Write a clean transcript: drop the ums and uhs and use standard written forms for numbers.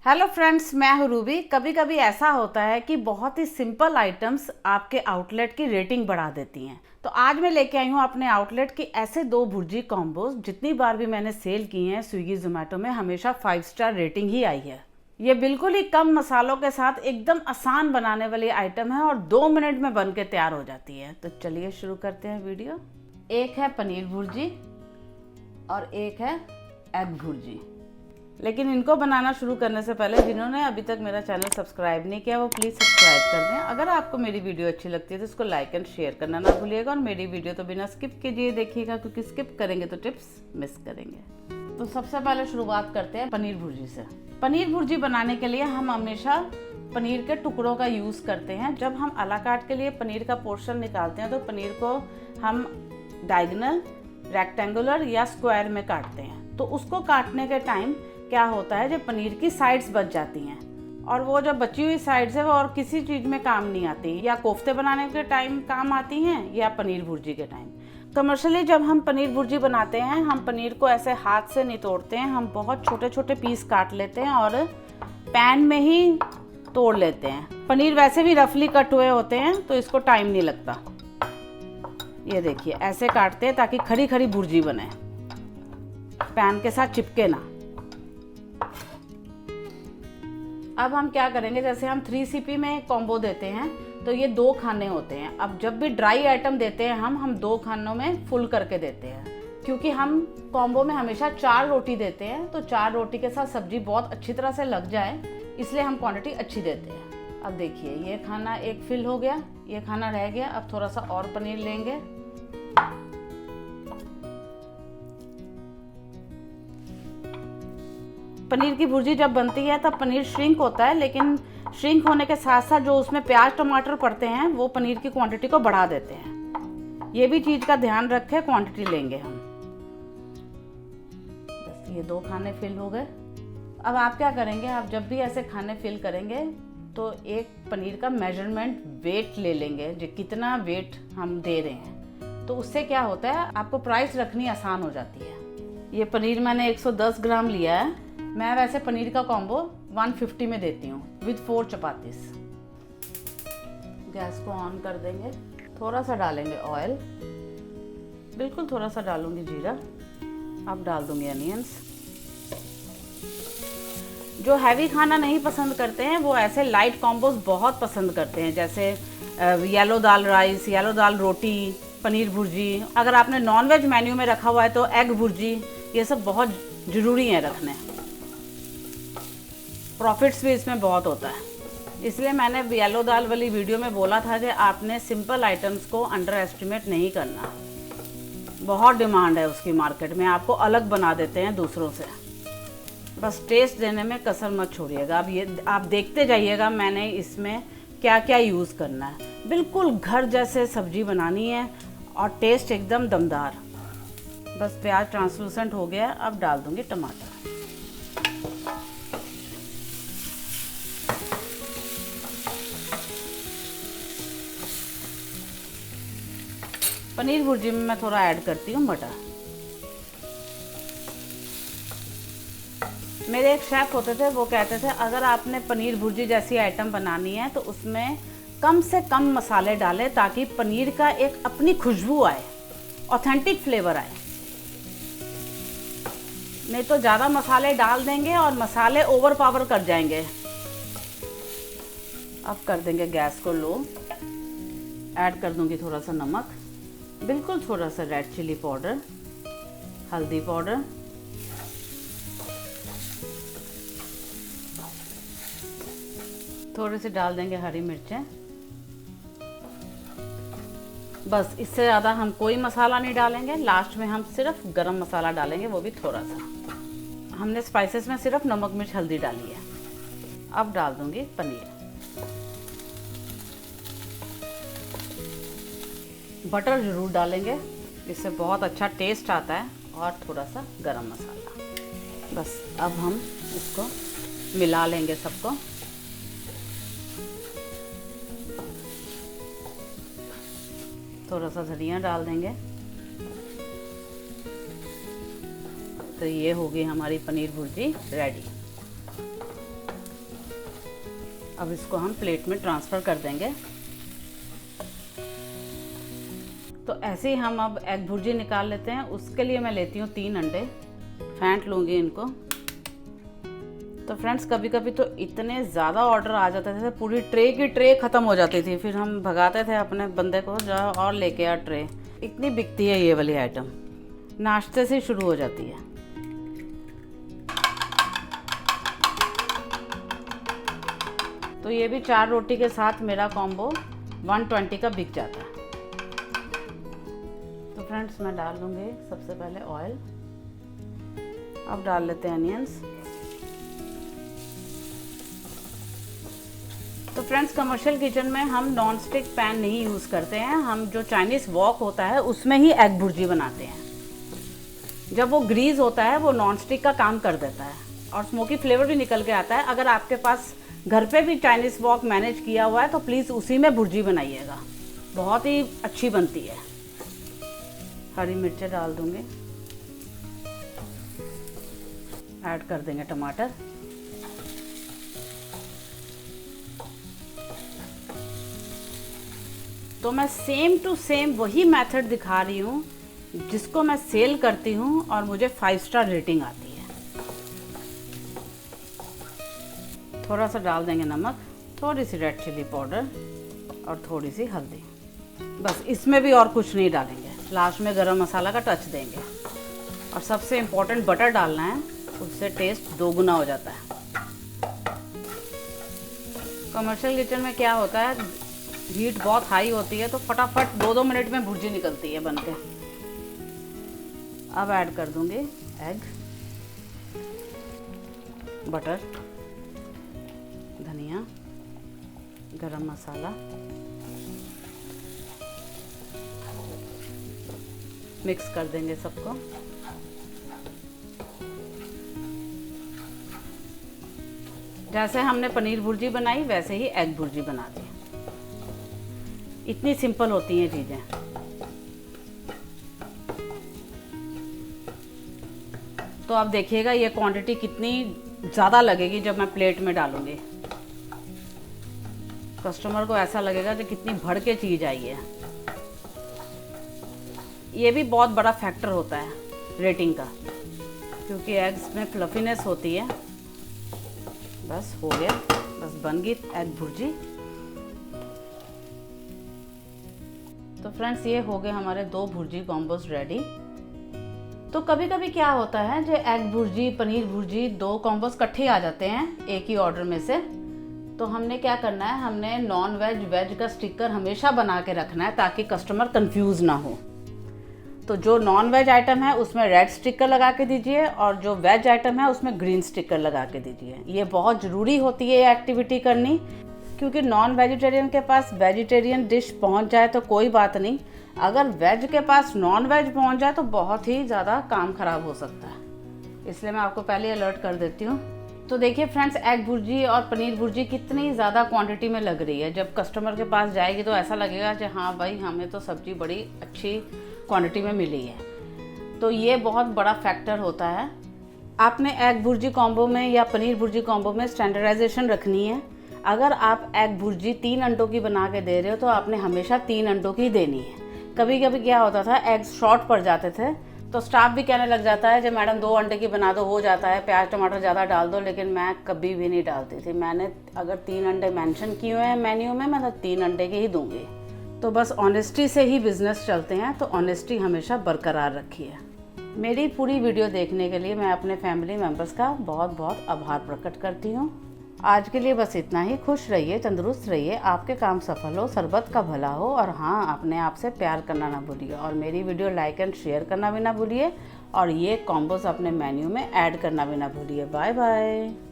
Hello friends, मैं हूँ Ruby. कभी कभी ऐसा होता है कि बहुत ही सिंपल आइटम्स आपके आउटलेट की रेटिंग बढ़ा देती हैं। तो आज मैं लेके आई हूँ अपने आउटलेट की ऐसे दो भुर्जी कॉम्बोज। जितनी बार भी मैंने सेल की हैं स्विगी जोमेटो में, हमेशा 5 स्टार रेटिंग ही आई है। ये बिल्कुल ही कम मसालों के साथ एकदम आसान बनाने वाली आइटम है और 2 मिनट में बन के तैयार हो जाती है। तो चलिए शुरू करते हैं वीडियो। एक है पनीर भुर्जी और एक है एग भुर्जी। लेकिन इनको बनाना शुरू करने से पहले जिन्होंने अभी तक मेरा चैनल सब्सक्राइब नहीं किया वो प्लीज़ सब्सक्राइब कर दें। अगर आपको मेरी वीडियो अच्छी लगती है तो इसको लाइक एंड शेयर करना ना भूलिएगा और मेरी वीडियो तो बिना स्किप कीजिए देखिएगा, क्योंकि स्किप करेंगे तो टिप्स मिस करेंगे। तो सबसे पहले शुरुआत करते हैं पनीर भुर्जी से। पनीर भुर्जी बनाने के लिए हम हमेशा पनीर के टुकड़ों का यूज़ करते हैं। जब हम अला काट के लिए पनीर का पोर्शन निकालते हैं तो पनीर को हम डायगोनल, रेक्टेंगुलर या स्क्वायर में काटते हैं। तो उसको काटने के टाइम क्या होता है, जब पनीर की साइड्स बच जाती हैं और वो जो बची हुई साइड्स है वो और किसी चीज़ में काम नहीं आती, या कोफ्ते बनाने के टाइम काम आती हैं या पनीर भुर्जी के टाइम। कमर्शियली जब हम पनीर भुर्जी बनाते हैं हम पनीर को ऐसे हाथ से नहीं तोड़ते हैं, हम बहुत छोटे छोटे पीस काट लेते हैं और पैन में ही तोड़ लेते हैं। पनीर वैसे भी रफली कट हुए होते हैं तो इसको टाइम नहीं लगता। ये देखिए ऐसे काटते हैं ताकि खरी खरी भुर्जी बने, पैन के साथ चिपके ना। अब हम क्या करेंगे, जैसे हम 3CP में कॉम्बो देते हैं तो ये 2 खाने होते हैं। अब जब भी ड्राई आइटम देते हैं हम 2 खानों में फुल करके देते हैं, क्योंकि हम कॉम्बो में हमेशा 4 रोटी देते हैं। तो 4 रोटी के साथ सब्जी बहुत अच्छी तरह से लग जाए, इसलिए हम क्वांटिटी अच्छी देते हैं। अब देखिए ये खाना एक फिल हो गया, ये खाना रह गया। अब थोड़ा सा और पनीर लेंगे। पनीर की भुर्जी जब बनती है तब पनीर श्रिंक होता है, लेकिन श्रिंक होने के साथ साथ जो उसमें प्याज टमाटर पड़ते हैं वो पनीर की क्वांटिटी को बढ़ा देते हैं। ये भी चीज़ का ध्यान रखें, क्वांटिटी लेंगे हम। बस ये 2 खाने फिल हो गए। अब आप क्या करेंगे, आप जब भी ऐसे खाने फिल करेंगे तो एक पनीर का मेजरमेंट वेट ले लेंगे, जो कितना वेट हम दे रहे हैं। तो उससे क्या होता है, आपको प्राइस रखनी आसान हो जाती है। ये पनीर मैंने 110 ग्राम लिया है। मैं वैसे पनीर का कॉम्बो 150 में देती हूँ विद 4 चपातीस। गैस को ऑन कर देंगे, थोड़ा सा डालेंगे ऑयल, बिल्कुल थोड़ा सा डालूंगी जीरा। अब डाल दूंगी अनियंस। जो हैवी खाना नहीं पसंद करते हैं वो ऐसे लाइट कॉम्बोज बहुत पसंद करते हैं, जैसे येलो दाल राइस, येलो दाल रोटी, पनीर भुर्जी। अगर आपने नॉनवेज मेन्यू में रखा हुआ है तो एग भुर्जी, ये सब बहुत ज़रूरी है रखने। प्रॉफिट्स भी इसमें बहुत होता है, इसलिए मैंने येलो दाल वाली वीडियो में बोला था कि आपने सिंपल आइटम्स को अंडर एस्टिमेट नहीं करना। बहुत डिमांड है उसकी मार्केट में, आपको अलग बना देते हैं दूसरों से। बस टेस्ट देने में कसर मत छोड़िएगा। अब ये आप देखते जाइएगा मैंने इसमें क्या क्या यूज़ करना है। बिल्कुल घर जैसे सब्जी बनानी है और टेस्ट एकदम दमदार। बस प्याज ट्रांसलूसेंट हो गया, अब डाल दूंगी टमाटर। पनीर भुर्जी में मैं थोड़ा ऐड करती हूँ मटर। मेरे एक शेफ होते थे, वो कहते थे अगर आपने पनीर भुर्जी जैसी आइटम बनानी है तो उसमें कम से कम मसाले डालें ताकि पनीर का एक अपनी खुशबू आए, ऑथेंटिक फ्लेवर आए। नहीं तो ज़्यादा मसाले डाल देंगे और मसाले ओवर पावर कर जाएंगे। अब कर देंगे गैस को लो, ऐड कर दूंगी थोड़ा सा नमक, बिल्कुल थोड़ा सा रेड चिली पाउडर, हल्दी पाउडर, थोड़ी सी डाल देंगे हरी मिर्चें। बस इससे ज़्यादा हम कोई मसाला नहीं डालेंगे। लास्ट में हम सिर्फ गरम मसाला डालेंगे, वो भी थोड़ा सा। हमने स्पाइसेस में सिर्फ नमक मिर्च हल्दी डाली है। अब डाल दूंगी पनीर। बटर ज़रूर डालेंगे, इससे बहुत अच्छा टेस्ट आता है, और थोड़ा सा गरम मसाला। बस अब हम इसको मिला लेंगे सबको। थोड़ा सा धनिया डाल देंगे। तो ये हो गई हमारी पनीर भुर्जी रेडी। अब इसको हम प्लेट में ट्रांसफ़र कर देंगे। तो ऐसे ही हम अब एग भुर्जी निकाल लेते हैं। उसके लिए मैं लेती हूँ 3 अंडे, फेंट लूँगी इनको। तो फ्रेंड्स कभी कभी तो इतने ज़्यादा ऑर्डर आ जाते थे, पूरी ट्रे की ट्रे ख़त्म हो जाती थी, फिर हम भगाते थे अपने बंदे को, जाओ और लेके आ ट्रे। इतनी बिकती है ये वाली आइटम, नाश्ते से शुरू हो जाती है। तो ये भी 4 रोटी के साथ मेरा कॉम्बो 120 का बिक जाता है। तो फ्रेंड्स मैं डाल दूँगी सबसे पहले ऑयल। अब डाल लेते हैं अनियंस। तो फ्रेंड्स कमर्शियल किचन में हम नॉन स्टिक पैन नहीं यूज़ करते हैं, हम जो चाइनीज़ वॉक होता है उसमें ही एग भुर्जी बनाते हैं। जब वो ग्रीस होता है वो नॉन स्टिक का काम कर देता है और स्मोकी फ्लेवर भी निकल के आता है। अगर आपके पास घर पे भी चाइनीज़ वॉक मैनेज किया हुआ है तो प्लीज़ उसी में भुर्जी बनाइएगा, बहुत ही अच्छी बनती है। हरी मिर्चें डाल दूँगी, ऐड कर देंगे टमाटर। तो मैं सेम टू सेम वही मेथड दिखा रही हूँ जिसको मैं सेल करती हूँ और मुझे 5 स्टार रेटिंग आती है। थोड़ा सा डाल देंगे नमक, थोड़ी सी रेड चिली पाउडर और थोड़ी सी हल्दी। बस इसमें भी और कुछ नहीं डालेंगे, लास्ट में गरम मसाला का टच देंगे। और सबसे इम्पोर्टेंट बटर डालना है, उससे टेस्ट 2 गुना हो जाता है। कमर्शियल किचन में क्या होता है, हीट बहुत हाई होती है तो फटाफट 2-2 मिनट में भुर्जी निकलती है बनके। अब ऐड कर दूंगी एग, बटर, धनिया, गरम मसाला, मिक्स कर देंगे सबको। जैसे हमने पनीर भुर्जी बनाई वैसे ही एग भुर्जी बना दी। इतनी सिंपल होती हैं चीज़ें। तो आप देखिएगा ये क्वांटिटी कितनी ज़्यादा लगेगी जब मैं प्लेट में डालूंगी। कस्टमर को ऐसा लगेगा कि कितनी भर के चीज़ आई है। ये भी बहुत बड़ा फैक्टर होता है रेटिंग का, क्योंकि एग्स में फ्लफीनेस होती है। बस हो गया, बस बन गई एग भुर्जी। तो फ्रेंड्स ये हो गए हमारे 2 भुर्जी कॉम्बोज रेडी। तो कभी कभी क्या होता है जो एग भुर्जी, पनीर भुर्जी 2 कॉम्बोज इकट्ठे आ जाते हैं एक ही ऑर्डर में से। तो हमने क्या करना है, हमने नॉन वेज वेज का स्टिकर हमेशा बना के रखना है ताकि कस्टमर कंफ्यूज ना हो। तो जो नॉन वेज आइटम है उसमें रेड स्टिकर लगा के दीजिए और जो वेज आइटम है उसमें ग्रीन स्टिकर लगा के दीजिए। ये बहुत ज़रूरी होती है ये एक्टिविटी करनी, क्योंकि नॉन वेजिटेरियन के पास वेजिटेरियन डिश पहुंच जाए तो कोई बात नहीं, अगर वेज के पास नॉन वेज पहुंच जाए तो बहुत ही ज़्यादा काम खराब हो सकता है। इसलिए मैं आपको पहले अलर्ट कर देती हूँ। तो देखिए फ्रेंड्स, एग भुर्जी और पनीर भुर्जी कितनी ज़्यादा क्वांटिटी में लग रही है। जब कस्टमर के पास जाएगी तो ऐसा लगेगा कि हाँ भाई हमें तो सब्ज़ी बड़ी अच्छी क्वांटिटी में मिली है। तो ये बहुत बड़ा फैक्टर होता है। आपने एग भुर्जी कॉम्बो में या पनीर भुर्जी कॉम्बो में स्टैंडर्डाइजेशन रखनी है। अगर आप एग भुर्जी 3 अंडों की बना के दे रहे हो तो आपने हमेशा 3 अंडों की देनी है। कभी कभी क्या होता था, एग्स शॉर्ट पड़ जाते थे तो स्टाफ भी कहने लग जाता है कि मैडम 2 अंडे की बना दो, हो जाता है, प्याज टमाटर ज़्यादा डाल दो। लेकिन मैं कभी भी नहीं डालती थी। मैंने अगर 3 अंडे मेंशन किए हुए हैं मेन्यू में, मैं तो 3 अंडे के ही दूंगी। तो बस ऑनेस्टी से ही बिजनेस चलते हैं, तो ऑनेस्टी हमेशा बरकरार रखिए। मेरी पूरी वीडियो देखने के लिए मैं अपने फैमिली मेम्बर्स का बहुत बहुत आभार प्रकट करती हूँ। आज के लिए बस इतना ही। खुश रहिए, तंदुरुस्त रहिए, आपके काम सफल हो, सरबत का भला हो। और हाँ, अपने आप से प्यार करना ना भूलिए और मेरी वीडियो लाइक एंड शेयर करना भी ना भूलिए और ये कॉम्बोस अपने मेन्यू में ऐड करना भी ना भूलिए। Bye bye.